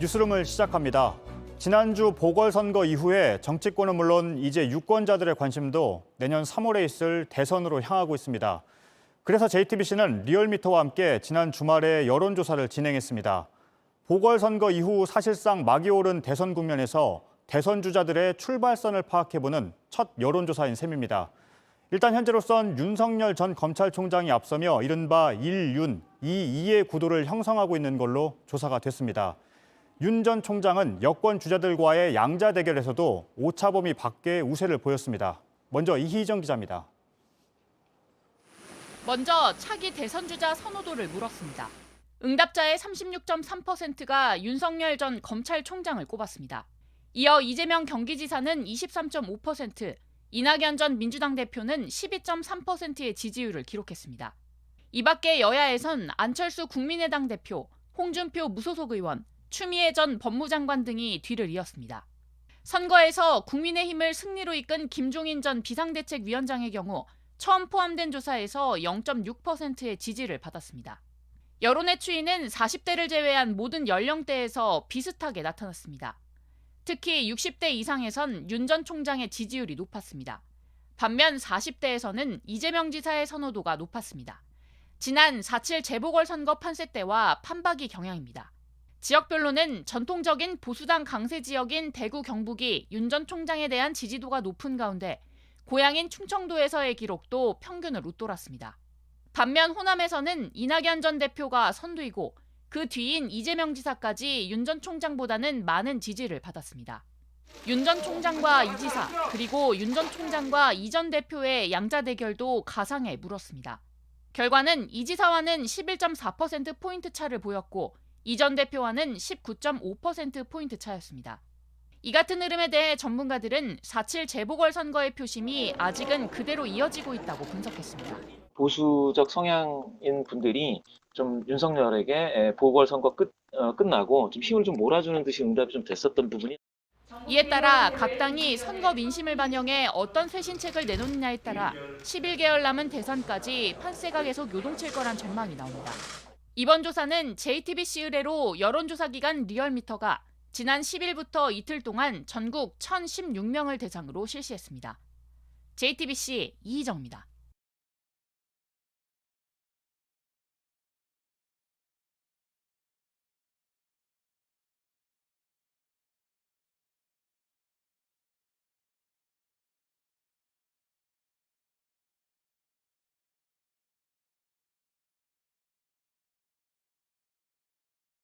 뉴스룸을 시작합니다. 지난주 보궐선거 이후에 정치권은 물론 이제 유권자들의 관심도 내년 3월에 있을 대선으로 향하고 있습니다. 그래서 JTBC는 리얼미터와 함께 지난 주말에 여론조사를 진행했습니다. 보궐선거 이후 사실상 막이 오른 대선 국면에서 대선 주자들의 출발선을 파악해보는 첫 여론조사인 셈입니다. 일단 현재로선 윤석열 전 검찰총장이 앞서며 이른바 1윤, 2의 구도를 형성하고 있는 걸로 조사가 됐습니다. 윤 전 총장은 여권 주자들과의 양자 대결에서도 오차범위 밖의 우세를 보였습니다. 먼저 이희정 기자입니다. 먼저 차기 대선 주자 선호도를 물었습니다. 응답자의 36.3%가 윤석열 전 검찰총장을 꼽았습니다. 이어 이재명 경기지사는 23.5%, 이낙연 전 민주당 대표는 12.3%의 지지율을 기록했습니다. 이 밖에 여야에선 안철수 국민의당 대표, 홍준표 무소속 의원, 추미애 전 법무장관 등이 뒤를 이었습니다. 선거에서 국민의힘을 승리로 이끈 김종인 전 비상대책위원장의 경우 처음 포함된 조사에서 0.6%의 지지를 받았습니다. 여론의 추이는 40대를 제외한 모든 연령대에서 비슷하게 나타났습니다. 특히 60대 이상에선 윤 전 총장의 지지율이 높았습니다. 반면 40대에서는 이재명 지사의 선호도가 높았습니다. 지난 4.7 재보궐선거 판세 때와 판박이 경향입니다. 지역별로는 전통적인 보수당 강세 지역인 대구 경북이 윤 전 총장에 대한 지지도가 높은 가운데 고향인 충청도에서의 기록도 평균을 웃돌았습니다. 반면 호남에서는 이낙연 전 대표가 선두이고 그 뒤인 이재명 지사까지 윤 전 총장보다는 많은 지지를 받았습니다. 윤 전 총장과 이 지사, 그리고 윤 전 총장과 이 전 대표의 양자 대결도 가상에 물었습니다. 결과는 이 지사와는 11.4%포인트 차를 보였고 이 전 대표와는 19.5%포인트 차였습니다. 이 같은 흐름에 대해 전문가들은 4.7 재보궐선거의 표심이 아직은 그대로 이어지고 있다고 분석했습니다. 보수적 성향인 분들이 좀 윤석열에게 보궐선거 끝나고 좀 힘을 좀 몰아주는 듯이 응답이 좀 됐었던 부분이. 이에 따라 각 당이 선거 민심을 반영해 어떤 쇄신책을 내놓느냐에 따라 11개월 남은 대선까지 판세가 계속 요동칠 거란 전망이 나옵니다. 이번 조사는 JTBC 의뢰로 여론조사 기관 리얼미터가 지난 10일부터 이틀 동안 전국 1,016명을 대상으로 실시했습니다. JTBC 이희정입니다.